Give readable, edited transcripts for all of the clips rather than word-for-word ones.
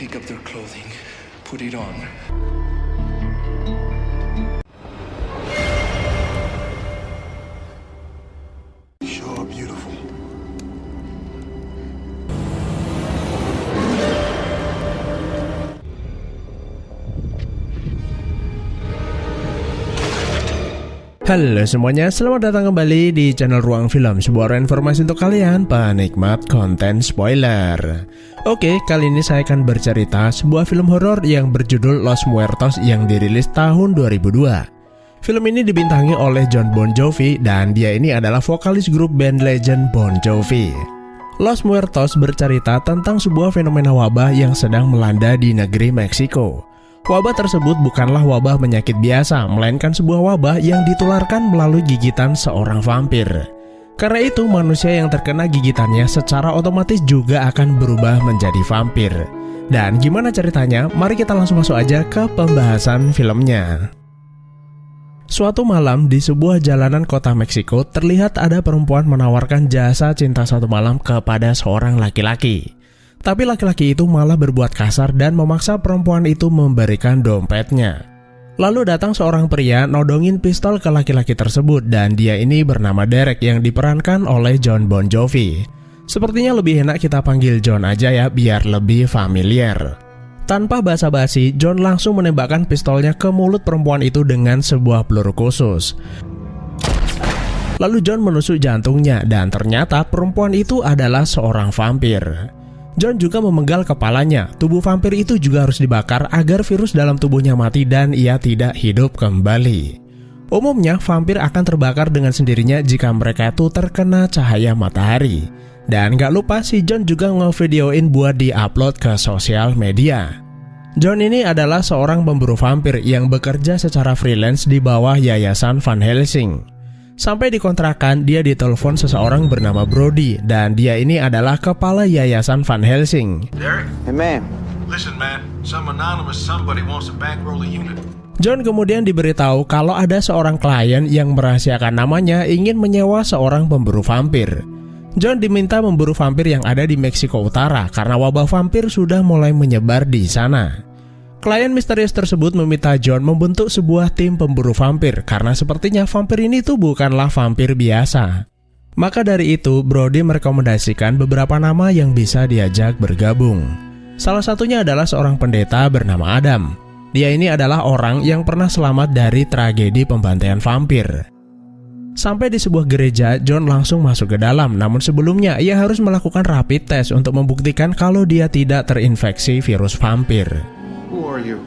Pick up their clothing, put it on. Sure, beautiful. Halo semuanya, selamat datang kembali di channel Ruang Film, sebuah informasi untuk kalian penikmat konten spoiler. Oke, kali ini saya akan bercerita sebuah film horor yang berjudul Los Muertos yang dirilis tahun 2002. Film ini dibintangi oleh Jon Bon Jovi dan dia ini adalah vokalis grup band legend Bon Jovi. Los Muertos bercerita tentang sebuah fenomena wabah yang sedang melanda di negeri Meksiko. Wabah tersebut bukanlah wabah penyakit biasa, melainkan sebuah wabah yang ditularkan melalui gigitan seorang vampir. Karena itu, manusia yang terkena gigitannya secara otomatis juga akan berubah menjadi vampir. Dan gimana ceritanya? Mari kita langsung masuk aja ke pembahasan filmnya. Suatu malam di sebuah jalanan kota Meksiko, terlihat ada perempuan menawarkan jasa cinta satu malam kepada seorang laki-laki. Tapi laki-laki itu malah berbuat kasar dan memaksa perempuan itu memberikan dompetnya. Lalu datang seorang pria nodongin pistol ke laki-laki tersebut dan dia ini bernama Derek yang diperankan oleh Jon Bon Jovi. Sepertinya lebih enak kita panggil John aja ya biar lebih familiar. Tanpa basa-basi, John langsung menembakkan pistolnya ke mulut perempuan itu dengan sebuah peluru khusus. Lalu John menusuk jantungnya dan ternyata perempuan itu adalah seorang vampir. John juga memenggal kepalanya. Tubuh vampir itu juga harus dibakar agar virus dalam tubuhnya mati dan ia tidak hidup kembali. Umumnya vampir akan terbakar dengan sendirinya jika mereka itu terkena cahaya matahari. Dan gak lupa si John juga ngevideoin buat di-upload ke sosial media. John ini adalah seorang pemburu vampir yang bekerja secara freelance di bawah yayasan Van Helsing. Sampai dikontrakan, dia ditelepon seseorang bernama Brody dan dia ini adalah kepala yayasan Van Helsing. Derek? Hey man. Listen man, some anonymous somebody wants to bankroll the unit. John kemudian diberitahu kalau ada seorang klien yang merahasiakan namanya ingin menyewa seorang pemburu vampir. John diminta memburu vampir yang ada di Meksiko Utara karena wabah vampir sudah mulai menyebar di sana. Klien misterius tersebut meminta John membentuk sebuah tim pemburu vampir karena sepertinya vampir ini tuh bukanlah vampir biasa. Maka dari itu, Brody merekomendasikan beberapa nama yang bisa diajak bergabung. Salah satunya adalah seorang pendeta bernama Adam. Dia ini adalah orang yang pernah selamat dari tragedi pembantaian vampir. Sampai di sebuah gereja, John langsung masuk ke dalam, namun sebelumnya ia harus melakukan rapid test untuk membuktikan kalau dia tidak terinfeksi virus vampir. Who are you?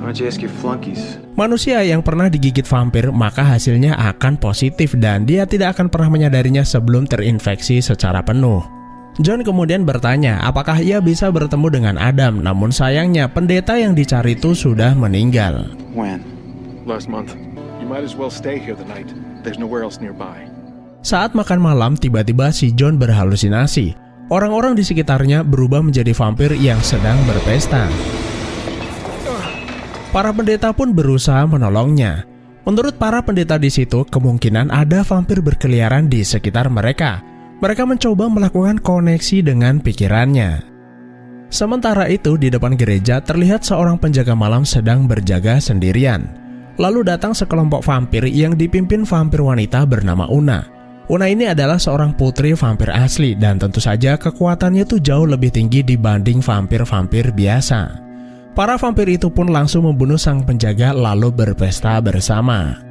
Why don't you ask your flunkies? Manusia yang pernah digigit vampir maka hasilnya akan positif dan dia tidak akan pernah menyadarinya sebelum terinfeksi secara penuh. John kemudian bertanya apakah ia bisa bertemu dengan Adam, namun sayangnya pendeta yang dicari itu sudah meninggal. When? Last month. You might as well stay here the night. There's nowhere else nearby. Saat makan malam, tiba-tiba si John berhalusinasi. Orang-orang di sekitarnya berubah menjadi vampir yang sedang berpesta. Para pendeta pun berusaha menolongnya. Menurut para pendeta di situ, kemungkinan ada vampir berkeliaran di sekitar mereka. Mereka mencoba melakukan koneksi dengan pikirannya. Sementara itu, di depan gereja terlihat seorang penjaga malam sedang berjaga sendirian. Lalu datang sekelompok vampir yang dipimpin vampir wanita bernama Una. Una ini adalah seorang putri vampir asli dan tentu saja kekuatannya tuh jauh lebih tinggi dibanding vampir-vampir biasa. Para vampir itu pun langsung membunuh sang penjaga lalu berpesta bersama.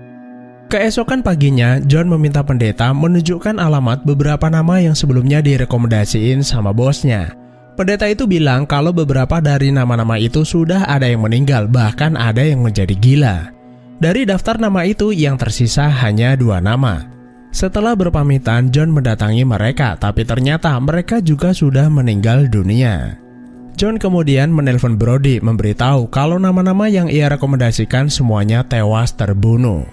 Keesokan paginya, John meminta pendeta menunjukkan alamat beberapa nama yang sebelumnya direkomendasiin sama bosnya. Pendeta itu bilang kalau beberapa dari nama-nama itu sudah ada yang meninggal, bahkan ada yang menjadi gila. Dari daftar nama itu yang tersisa hanya 2 nama. Setelah berpamitan, John mendatangi mereka, tapi ternyata mereka juga sudah meninggal dunia. John kemudian menelpon Brody memberitahu kalau nama-nama yang ia rekomendasikan semuanya tewas terbunuh.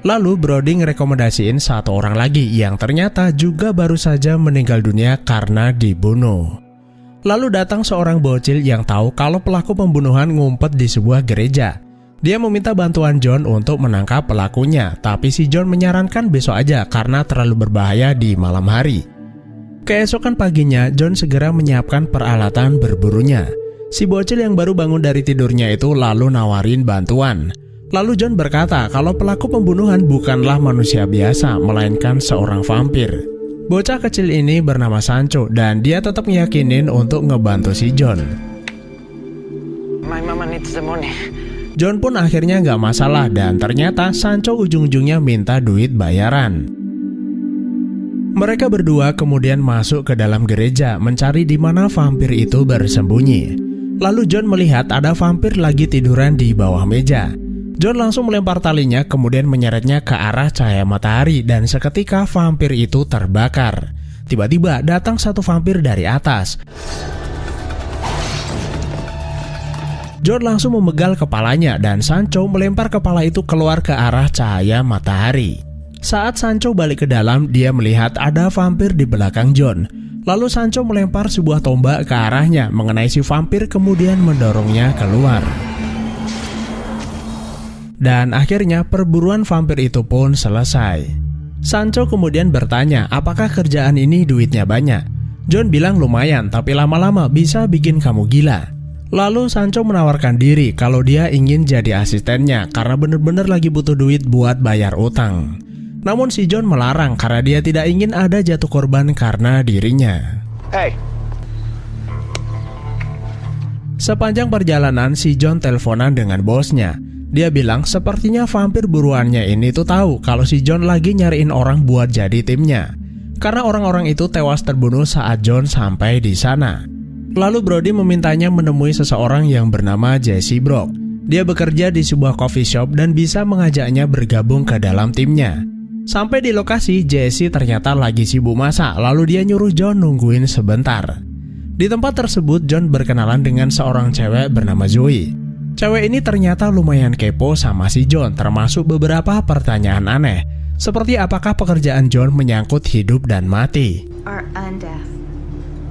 Lalu Brody ngerekomendasiin satu orang lagi yang ternyata juga baru saja meninggal dunia karena dibunuh. Lalu datang seorang bocil yang tahu kalau pelaku pembunuhan ngumpet di sebuah gereja. Dia meminta bantuan John untuk menangkap pelakunya, tapi si John menyarankan besok aja karena terlalu berbahaya di malam hari. Keesokan paginya, John segera menyiapkan peralatan berburunya. Si bocil yang baru bangun dari tidurnya itu lalu nawarin bantuan. Lalu John berkata kalau pelaku pembunuhan bukanlah manusia biasa, melainkan seorang vampir. Bocah kecil ini bernama Sancho dan dia tetap meyakinin untuk ngebantu si John. My mama needs the money. John pun akhirnya nggak masalah dan ternyata Sancho ujung-ujungnya minta duit bayaran. Mereka berdua kemudian masuk ke dalam gereja mencari di mana vampir itu bersembunyi. Lalu John melihat ada vampir lagi tiduran di bawah meja. John langsung melempar talinya kemudian menyeretnya ke arah cahaya matahari dan seketika vampir itu terbakar. Tiba-tiba datang satu vampir dari atas. John langsung memegal kepalanya dan Sancho melempar kepala itu keluar ke arah cahaya matahari. Saat Sancho balik ke dalam, dia melihat ada vampir di belakang John. Lalu Sancho melempar sebuah tombak ke arahnya mengenai si vampir kemudian mendorongnya keluar. Dan akhirnya perburuan vampir itu pun selesai. Sancho kemudian bertanya apakah kerjaan ini duitnya banyak. John bilang lumayan tapi lama-lama bisa bikin kamu gila. Lalu Sancho menawarkan diri kalau dia ingin jadi asistennya karena bener-bener lagi butuh duit buat bayar utang. Namun si John melarang karena dia tidak ingin ada jatuh korban karena dirinya. Hey! Sepanjang perjalanan si John teleponan dengan bosnya. Dia bilang sepertinya vampir buruannya ini tuh tahu kalau si John lagi nyariin orang buat jadi timnya. Karena orang-orang itu tewas terbunuh saat John sampai di sana. Lalu Brody memintanya menemui seseorang yang bernama Jesse Brock. Dia bekerja di sebuah coffee shop dan bisa mengajaknya bergabung ke dalam timnya. Sampai di lokasi, Jesse ternyata lagi sibuk masak, lalu dia nyuruh John nungguin sebentar. Di tempat tersebut, John berkenalan dengan seorang cewek bernama Zoe. Cewek ini ternyata lumayan kepo sama si John, termasuk beberapa pertanyaan aneh. Seperti apakah pekerjaan John menyangkut hidup dan mati.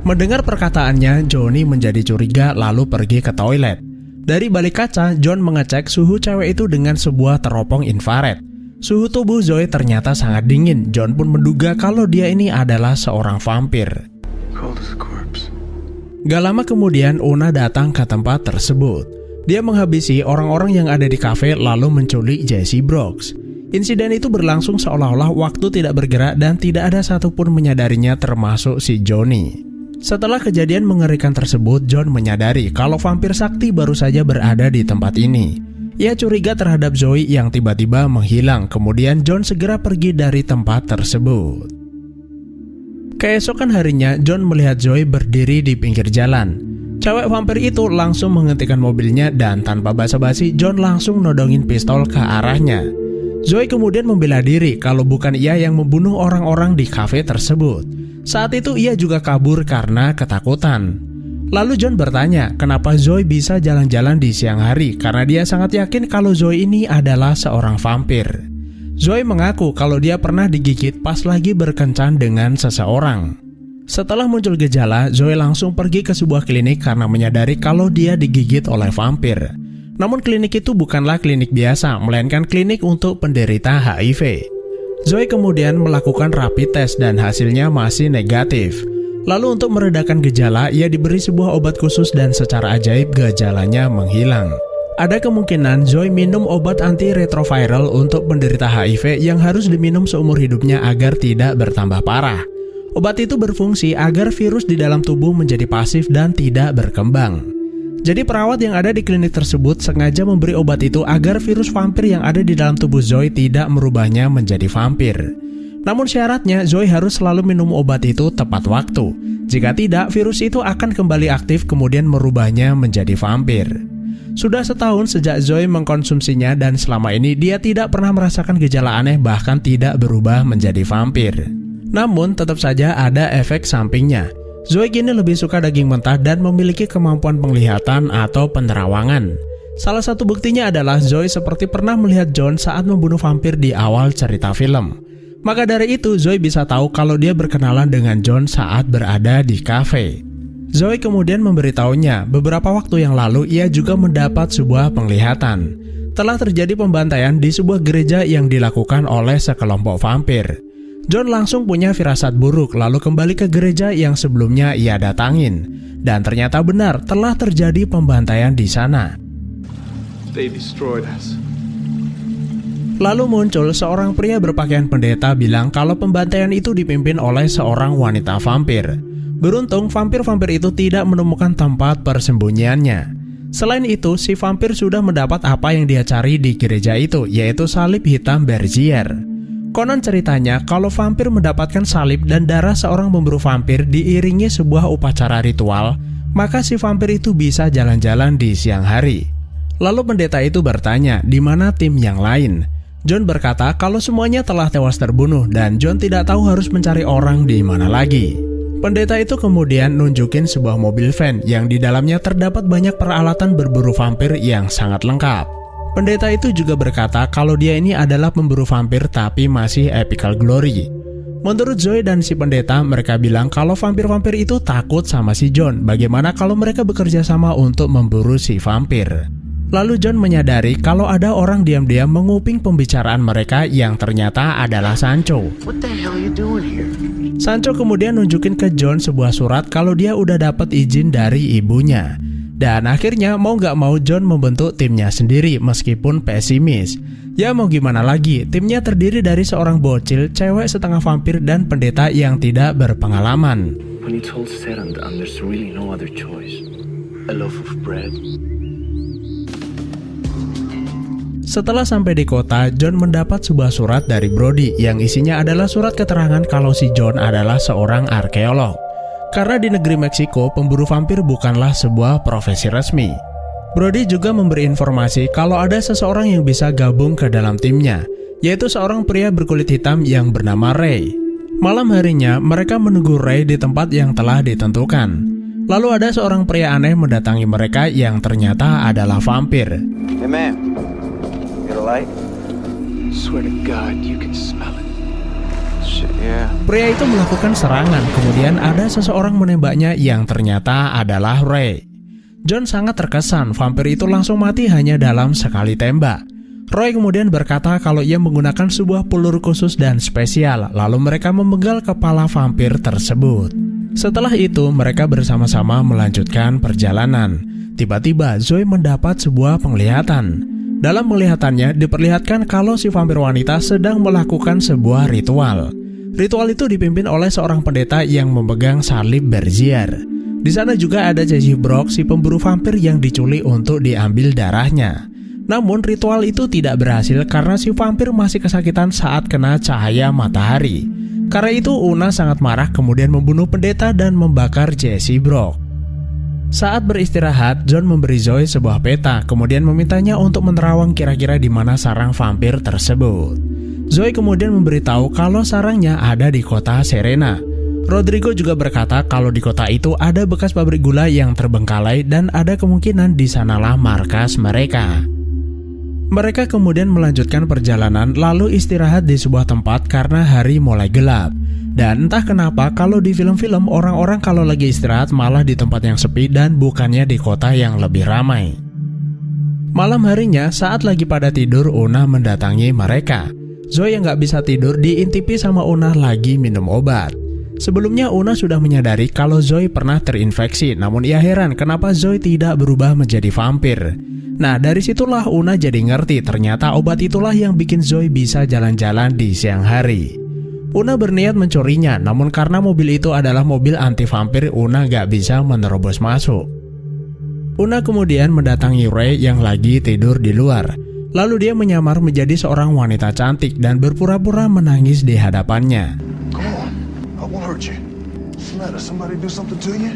Mendengar perkataannya, Johnny menjadi curiga lalu pergi ke toilet. Dari balik kaca, John mengecek suhu cewek itu dengan sebuah teropong infrared. Suhu tubuh Zoe ternyata sangat dingin. John pun menduga kalau dia ini adalah seorang vampir. Cold as a corpse. Gak lama kemudian Una datang ke tempat tersebut. Dia menghabisi orang-orang yang ada di kafe lalu menculik Jesse Brooks. Insiden itu berlangsung seolah-olah waktu tidak bergerak dan tidak ada satupun menyadarinya termasuk si Johnny. Setelah kejadian mengerikan tersebut, John menyadari kalau vampir sakti baru saja berada di tempat ini. Ia curiga terhadap Zoe yang tiba-tiba menghilang, kemudian John segera pergi dari tempat tersebut. Keesokan harinya, John melihat Zoe berdiri di pinggir jalan. Cewek vampir itu langsung menghentikan mobilnya dan tanpa basa-basi, John langsung nodongin pistol ke arahnya. Zoe kemudian membela diri kalau bukan ia yang membunuh orang-orang di kafe tersebut. Saat itu ia juga kabur karena ketakutan. Lalu John bertanya kenapa Zoe bisa jalan-jalan di siang hari karena dia sangat yakin kalau Zoe ini adalah seorang vampir. Zoe mengaku kalau dia pernah digigit pas lagi berkencan dengan seseorang. Setelah muncul gejala, Zoe langsung pergi ke sebuah klinik karena menyadari kalau dia digigit oleh vampir. Namun klinik itu bukanlah klinik biasa, melainkan klinik untuk penderita HIV. Zoe kemudian melakukan rapid test dan hasilnya masih negatif. Lalu untuk meredakan gejala, ia diberi sebuah obat khusus dan secara ajaib gejalanya menghilang. Ada kemungkinan Zoe minum obat antiretroviral untuk penderita HIV yang harus diminum seumur hidupnya agar tidak bertambah parah. Obat itu berfungsi agar virus di dalam tubuh menjadi pasif dan tidak berkembang. Jadi perawat yang ada di klinik tersebut sengaja memberi obat itu agar virus vampir yang ada di dalam tubuh Zoe tidak merubahnya menjadi vampir. Namun syaratnya Zoe harus selalu minum obat itu tepat waktu. Jika tidak, virus itu akan kembali aktif kemudian merubahnya menjadi vampir. Sudah setahun sejak Zoe mengkonsumsinya dan selama ini dia tidak pernah merasakan gejala aneh bahkan tidak berubah menjadi vampir. Namun tetap saja ada efek sampingnya. Zoe kini lebih suka daging mentah dan memiliki kemampuan penglihatan atau penerawangan. Salah satu buktinya adalah Zoe seperti pernah melihat John saat membunuh vampir di awal cerita film. Maka dari itu Zoe bisa tahu kalau dia berkenalan dengan John saat berada di kafe. Zoe kemudian memberitahunya beberapa waktu yang lalu ia juga mendapat sebuah penglihatan. Telah terjadi pembantaian di sebuah gereja yang dilakukan oleh sekelompok vampir. John langsung punya firasat buruk lalu kembali ke gereja yang sebelumnya ia datangin. Dan ternyata benar telah terjadi pembantaian di sana. They destroyed us. Lalu muncul seorang pria berpakaian pendeta bilang kalau pembantaian itu dipimpin oleh seorang wanita vampir. Beruntung vampir-vampir itu tidak menemukan tempat persembunyiannya. Selain itu, si vampir sudah mendapat apa yang dia cari di gereja itu, yaitu salib hitam Berzier. Konon ceritanya, kalau vampir mendapatkan salib dan darah seorang pemburu vampir diiringi sebuah upacara ritual, maka si vampir itu bisa jalan-jalan di siang hari. Lalu pendeta itu bertanya, di mana tim yang lain? John berkata kalau semuanya telah tewas terbunuh dan John tidak tahu harus mencari orang di mana lagi. Pendeta itu kemudian nunjukin sebuah mobil van yang di dalamnya terdapat banyak peralatan berburu vampir yang sangat lengkap. Pendeta itu juga berkata kalau dia ini adalah pemburu vampir tapi masih epical glory. Menurut Zoe dan si pendeta, mereka bilang kalau vampir-vampir itu takut sama si John. Bagaimana kalau mereka bekerja sama untuk memburu si vampir? Lalu John menyadari kalau ada orang diam-diam menguping pembicaraan mereka yang ternyata adalah Sancho. What the hell are you doing here? Sancho kemudian nunjukin ke John sebuah surat kalau dia udah dapat izin dari ibunya. Dan akhirnya mau gak mau John membentuk timnya sendiri meskipun pesimis. Ya mau gimana lagi, timnya terdiri dari seorang bocil, cewek setengah vampir dan pendeta yang tidak berpengalaman. When you told Seren there's really no other choice. A loaf of bread. Setelah sampai di kota, John mendapat sebuah surat dari Brody yang isinya adalah surat keterangan kalau si John adalah seorang arkeolog. Karena di negeri Meksiko, pemburu vampir bukanlah sebuah profesi resmi. Brody juga memberi informasi kalau ada seseorang yang bisa gabung ke dalam timnya, yaitu seorang pria berkulit hitam yang bernama Ray. Malam harinya, mereka menunggu Ray di tempat yang telah ditentukan. Lalu ada seorang pria aneh mendatangi mereka yang ternyata adalah vampir. Hey man, got a light? Swear to God, you can smell it. Shit, yeah. Pria itu melakukan serangan, kemudian ada seseorang menembaknya yang ternyata adalah Ray. John sangat terkesan, vampir itu langsung mati hanya dalam sekali tembak. Roy kemudian berkata kalau ia menggunakan sebuah peluru khusus dan spesial, lalu mereka memenggal kepala vampir tersebut. Setelah itu, mereka bersama-sama melanjutkan perjalanan. Tiba-tiba, Zoe mendapat sebuah penglihatan. Dalam penglihatannya, diperlihatkan kalau si vampir wanita sedang melakukan sebuah ritual. Ritual itu dipimpin oleh seorang pendeta yang memegang salib Berzier. Di sana juga ada Jesse Brock, si pemburu vampir yang diculik untuk diambil darahnya. Namun ritual itu tidak berhasil karena si vampir masih kesakitan saat kena cahaya matahari. Karena itu Una sangat marah kemudian membunuh pendeta dan membakar Jesse Brock. Saat beristirahat, John memberi Zoe sebuah peta, kemudian memintanya untuk menerawang kira-kira di mana sarang vampir tersebut. Zoe kemudian memberitahu kalau sarangnya ada di kota Serena. Rodrigo juga berkata kalau di kota itu ada bekas pabrik gula yang terbengkalai dan ada kemungkinan di sanalah markas mereka. Mereka kemudian melanjutkan perjalanan lalu istirahat di sebuah tempat karena hari mulai gelap. Dan entah kenapa kalau di film-film orang-orang kalau lagi istirahat malah di tempat yang sepi dan bukannya di kota yang lebih ramai. Malam harinya saat lagi pada tidur, Una mendatangi mereka. Zoe yang gak bisa tidur diintipi sama Una lagi minum obat. Sebelumnya Una sudah menyadari kalau Zoe pernah terinfeksi, namun ia heran kenapa Zoe tidak berubah menjadi vampir. Nah dari situlah Una jadi ngerti ternyata obat itulah yang bikin Zoe bisa jalan-jalan di siang hari. Una berniat mencurinya, namun karena mobil itu adalah mobil anti-vampir, Una gak bisa menerobos masuk. Una kemudian mendatangi Ray yang lagi tidur di luar. Lalu dia menyamar menjadi seorang wanita cantik dan berpura-pura menangis di hadapannya. Come on, I won't hurt you. What's the matter? Somebody do something to you?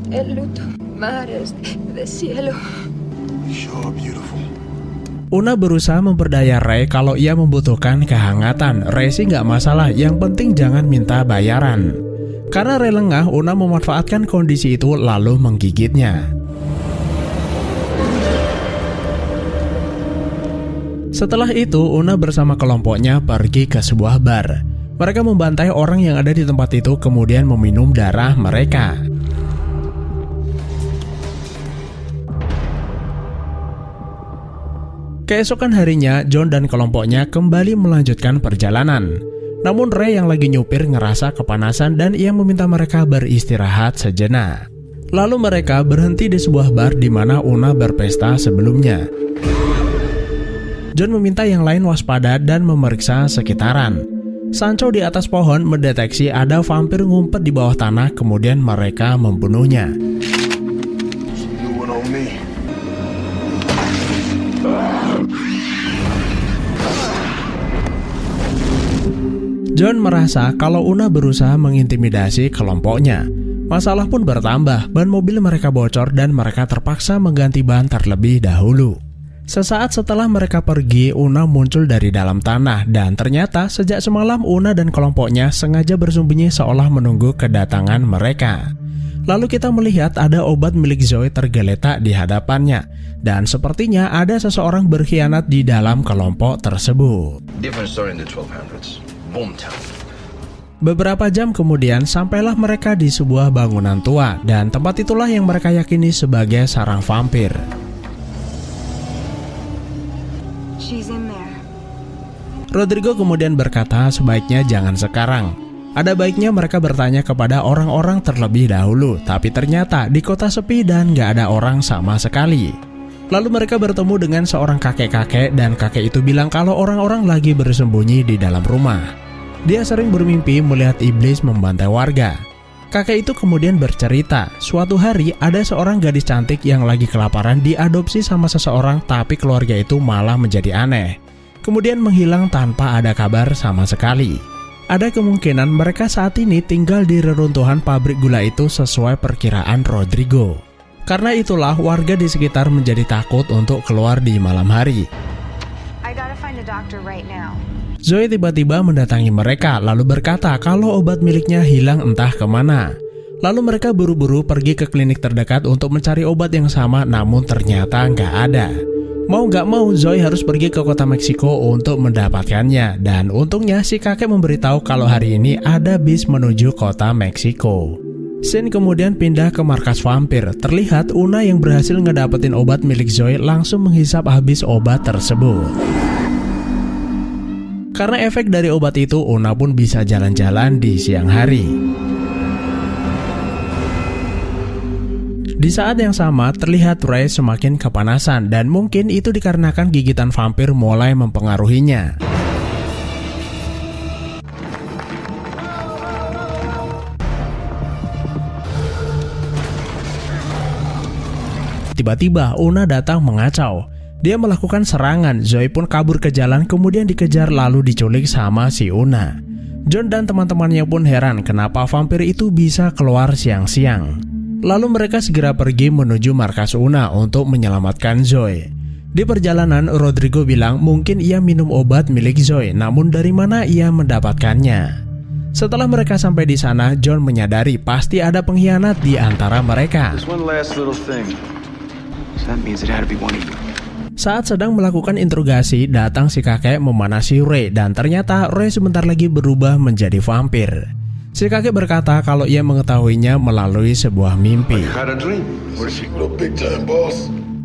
El luto, mares de cielo. You're beautiful. Una berusaha memperdaya Ray kalau ia membutuhkan kehangatan. Ray sih nggak masalah, yang penting jangan minta bayaran. Karena Ray lengah, Una memanfaatkan kondisi itu lalu menggigitnya. Setelah itu, Una bersama kelompoknya pergi ke sebuah bar. Mereka membantai orang yang ada di tempat itu kemudian meminum darah mereka. Keesokan harinya, John dan kelompoknya kembali melanjutkan perjalanan. Namun Ray yang lagi nyupir ngerasa kepanasan dan ia meminta mereka beristirahat sejenak. Lalu mereka berhenti di sebuah bar di mana Una berpesta sebelumnya. John meminta yang lain waspada dan memeriksa sekitaran. Sancho di atas pohon mendeteksi ada vampir ngumpet di bawah tanah, kemudian mereka membunuhnya. New one on me. John merasa kalau Una berusaha mengintimidasi kelompoknya. Masalah pun bertambah, ban mobil mereka bocor dan mereka terpaksa mengganti ban terlebih dahulu. Sesaat setelah mereka pergi, Una muncul dari dalam tanah dan ternyata sejak semalam Una dan kelompoknya sengaja bersembunyi seolah menunggu kedatangan mereka. Lalu kita melihat ada obat milik Zoe tergeletak di hadapannya dan sepertinya ada seseorang berkhianat di dalam kelompok tersebut. Different story in the 1200s. Boomtown. Beberapa jam kemudian sampailah mereka di sebuah bangunan tua dan tempat itulah yang mereka yakini sebagai sarang vampir. She's in there. Rodrigo kemudian berkata sebaiknya jangan sekarang. Ada baiknya mereka bertanya kepada orang-orang terlebih dahulu, tapi ternyata di kota sepi dan gak ada orang sama sekali. Lalu mereka bertemu dengan seorang kakek-kakek dan kakek itu bilang kalau orang-orang lagi bersembunyi di dalam rumah. Dia sering bermimpi melihat iblis membantai warga. Kakek itu kemudian bercerita, suatu hari ada seorang gadis cantik yang lagi kelaparan diadopsi sama seseorang tapi keluarga itu malah menjadi aneh. Kemudian menghilang tanpa ada kabar sama sekali. Ada kemungkinan mereka saat ini tinggal di reruntuhan pabrik gula itu sesuai perkiraan Rodrigo. Karena itulah warga di sekitar menjadi takut untuk keluar di malam hari. I gotta find a doctor right now. Zoe tiba-tiba mendatangi mereka lalu berkata kalau obat miliknya hilang entah kemana. Lalu mereka buru-buru pergi ke klinik terdekat untuk mencari obat yang sama namun ternyata nggak ada. Mau nggak mau Zoe harus pergi ke kota Meksiko untuk mendapatkannya dan untungnya si kakek memberitahu kalau hari ini ada bis menuju kota Meksiko. Scene kemudian pindah ke markas vampir. Terlihat Una yang berhasil ngedapetin obat milik Zoe langsung menghisap habis obat tersebut. Karena efek dari obat itu, Una pun bisa jalan-jalan di siang hari. Di saat yang sama, terlihat Ray semakin kepanasan dan mungkin itu dikarenakan gigitan vampir mulai mempengaruhinya. Tiba-tiba Una datang mengacau. Dia melakukan serangan, Zoe pun kabur ke jalan kemudian dikejar lalu diculik sama si Una. John dan teman-temannya pun heran kenapa vampir itu bisa keluar siang-siang. Lalu mereka segera pergi menuju markas Una untuk menyelamatkan Zoe. Di perjalanan, Rodrigo bilang mungkin ia minum obat milik Zoe, namun dari mana ia mendapatkannya. Setelah mereka sampai di sana, John menyadari pasti ada pengkhianat di antara mereka. There's one last little thing. So that means it had to be one of you. Saat sedang melakukan interogasi, datang si kakek memanasi Ray dan ternyata Ray sebentar lagi berubah menjadi vampir. Si kakek berkata kalau ia mengetahuinya melalui sebuah mimpi.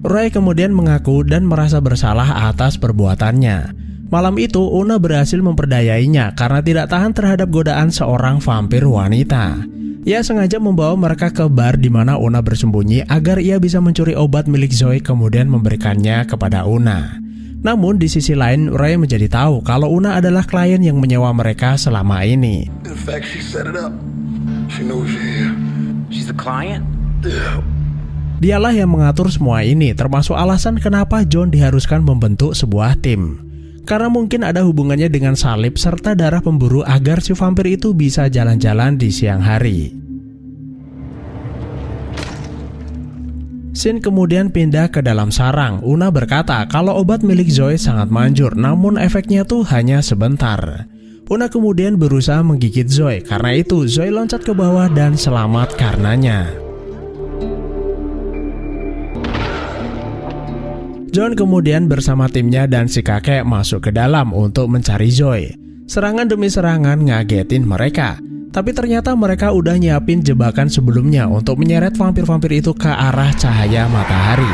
Ray kemudian mengaku dan merasa bersalah atas perbuatannya. Malam itu Una berhasil memperdayainya karena tidak tahan terhadap godaan seorang vampir wanita. Ia sengaja membawa mereka ke bar di mana Una bersembunyi agar ia bisa mencuri obat milik Zoe kemudian memberikannya kepada Una. Namun di sisi lain, Ray menjadi tahu kalau Una adalah klien yang menyewa mereka selama ini. In fact, she set it up. She knows you're here. She's the client? Yeah. Dialah yang mengatur semua ini, termasuk alasan kenapa John diharuskan membentuk sebuah tim. Karena mungkin ada hubungannya dengan salib serta darah pemburu agar si vampir itu bisa jalan-jalan di siang hari. Scene kemudian pindah ke dalam sarang. Una berkata kalau obat milik Zoe sangat manjur, namun efeknya tuh hanya sebentar. Una kemudian berusaha menggigit Zoe, karena itu Zoe loncat ke bawah dan selamat karenanya. John kemudian bersama timnya dan si kakek masuk ke dalam untuk mencari Zoe. Serangan demi serangan ngagetin mereka. Tapi ternyata mereka udah nyiapin jebakan sebelumnya untuk menyeret vampir-vampir itu ke arah cahaya matahari.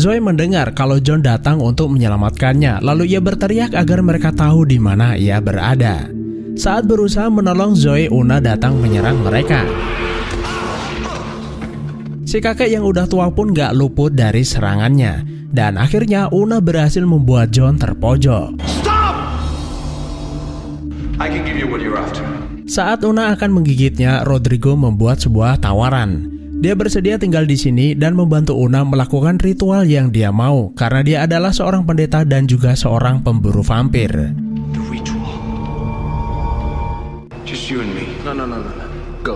Zoe mendengar kalau John datang untuk menyelamatkannya, lalu ia berteriak agar mereka tahu di mana ia berada. Saat berusaha menolong Zoe, Una datang menyerang mereka. Si kakek yang udah tua pun gak luput dari serangannya, dan akhirnya Una berhasil membuat John terpojok. Stop! I can give you what you're after. Saat Una akan menggigitnya, Rodrigo membuat sebuah tawaran. Dia bersedia tinggal di sini dan membantu Una melakukan ritual yang dia mau, karena dia adalah seorang pendeta dan juga seorang pemburu vampir. The ritual. Just you and me. No. Go.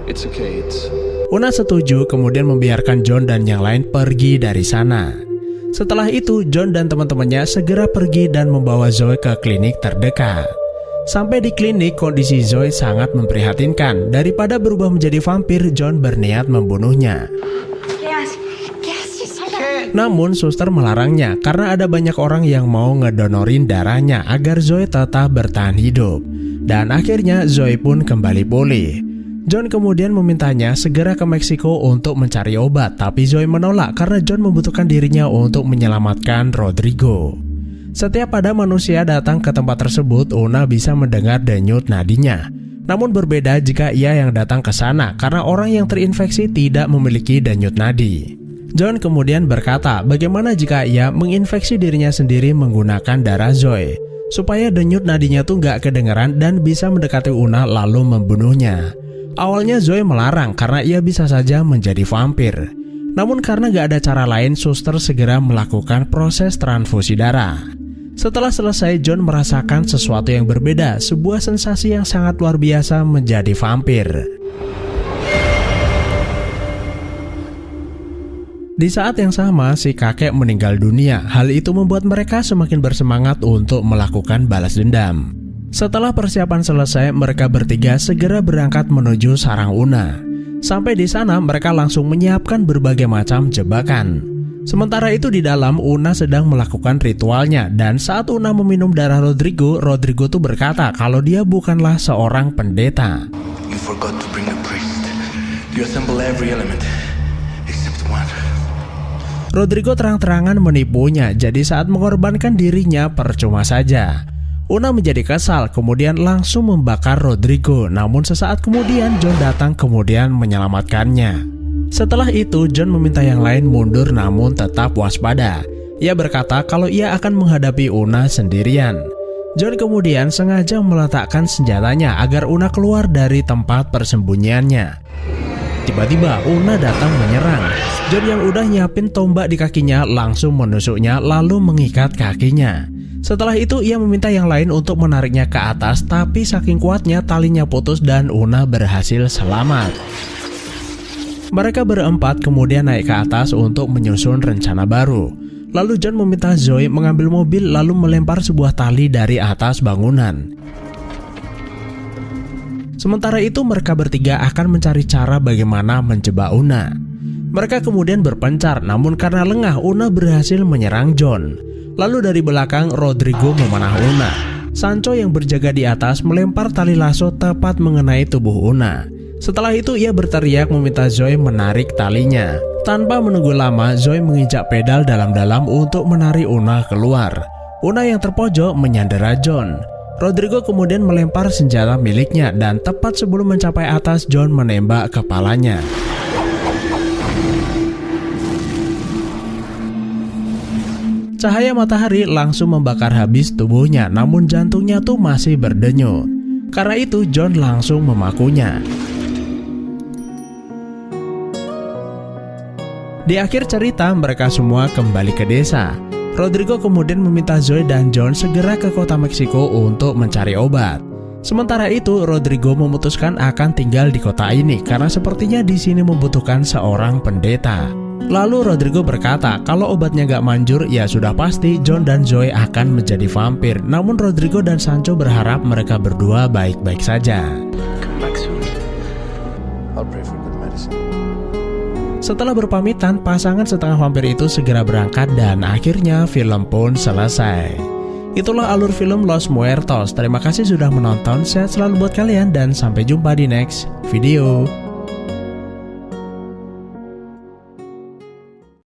It's okay, Una setuju, kemudian membiarkan John dan yang lain pergi dari sana. Setelah itu, John dan teman-temannya segera pergi dan membawa Zoe ke klinik terdekat. Sampai di klinik, kondisi Zoe sangat memprihatinkan. Daripada berubah menjadi vampir, John berniat membunuhnya. Namun, suster melarangnya karena ada banyak orang yang mau ngedonorin darahnya agar Zoe tetap bertahan hidup. Dan akhirnya Zoe pun kembali pulih. John kemudian memintanya segera ke Meksiko untuk mencari obat, tapi Zoe menolak karena John membutuhkan dirinya untuk menyelamatkan Rodrigo. Setiap ada manusia datang ke tempat tersebut, Una bisa mendengar denyut nadinya. Namun berbeda jika ia yang datang ke sana, karena orang yang terinfeksi tidak memiliki denyut nadi. John kemudian berkata bagaimana jika ia menginfeksi dirinya sendiri menggunakan darah Zoe, supaya denyut nadinya tuh gak kedengeran dan bisa mendekati Una lalu membunuhnya. Awalnya Zoe melarang karena ia bisa saja menjadi vampir. Namun karena gak ada cara lain, suster segera melakukan proses transfusi darah. Setelah selesai, John merasakan sesuatu yang berbeda, sebuah sensasi yang sangat luar biasa menjadi vampir. Di saat yang sama, si kakek meninggal dunia. Hal itu membuat mereka semakin bersemangat untuk melakukan balas dendam. Setelah persiapan selesai, mereka bertiga segera berangkat menuju sarang Una. Sampai di sana, mereka langsung menyiapkan berbagai macam jebakan. Sementara itu di dalam, Una sedang melakukan ritualnya, dan saat Una meminum darah Rodrigo, Rodrigo tuh berkata kalau dia bukanlah seorang pendeta. You forgot to bring a priest. You assemble every element except one. Rodrigo terang-terangan menipunya, jadi saat mengorbankan dirinya percuma saja. Una menjadi kesal, kemudian langsung membakar Rodrigo. Namun sesaat kemudian John datang kemudian menyelamatkannya. Setelah itu John meminta yang lain mundur namun tetap waspada. Ia berkata kalau ia akan menghadapi Una sendirian. John kemudian sengaja meletakkan senjatanya agar Una keluar dari tempat persembunyiannya. Tiba-tiba Una datang menyerang. John yang udah nyiapin tombak di kakinya langsung menusuknya lalu mengikat kakinya. Setelah itu ia meminta yang lain untuk menariknya ke atas, tapi saking kuatnya talinya putus dan Una berhasil selamat. Mereka berempat kemudian naik ke atas untuk menyusun rencana baru. Lalu John meminta Zoe mengambil mobil lalu melempar sebuah tali dari atas bangunan. Sementara itu mereka bertiga akan mencari cara bagaimana menjebak Una. Mereka kemudian berpencar, namun karena lengah Una berhasil menyerang John. Lalu dari belakang Rodrigo memanah Una. Sancho yang berjaga di atas melempar tali lasso tepat mengenai tubuh Una. Setelah itu ia berteriak meminta Zoe menarik talinya. Tanpa menunggu lama, Zoe menginjak pedal dalam-dalam untuk menarik Una keluar. Una yang terpojok menyandera John. Rodrigo kemudian melempar senjata miliknya dan tepat sebelum mencapai atas, John menembak kepalanya. Cahaya matahari langsung membakar habis tubuhnya, namun jantungnya tuh masih berdenyut. Karena itu John langsung memakunya. Di akhir cerita, mereka semua kembali ke desa. Rodrigo kemudian meminta Zoe dan John segera ke kota Meksiko untuk mencari obat. Sementara itu, Rodrigo memutuskan akan tinggal di kota ini karena sepertinya di sini membutuhkan seorang pendeta. Lalu Rodrigo berkata kalau obatnya gak manjur, ya sudah pasti John dan Zoe akan menjadi vampir. Namun Rodrigo dan Sancho berharap mereka berdua baik-baik saja. Come back soon. I'll pray for good medicine. Setelah berpamitan, pasangan setengah vampir itu segera berangkat dan akhirnya film pun selesai. Itulah alur film Los Muertos. Terima kasih sudah menonton, sehat selalu buat kalian dan sampai jumpa di next video.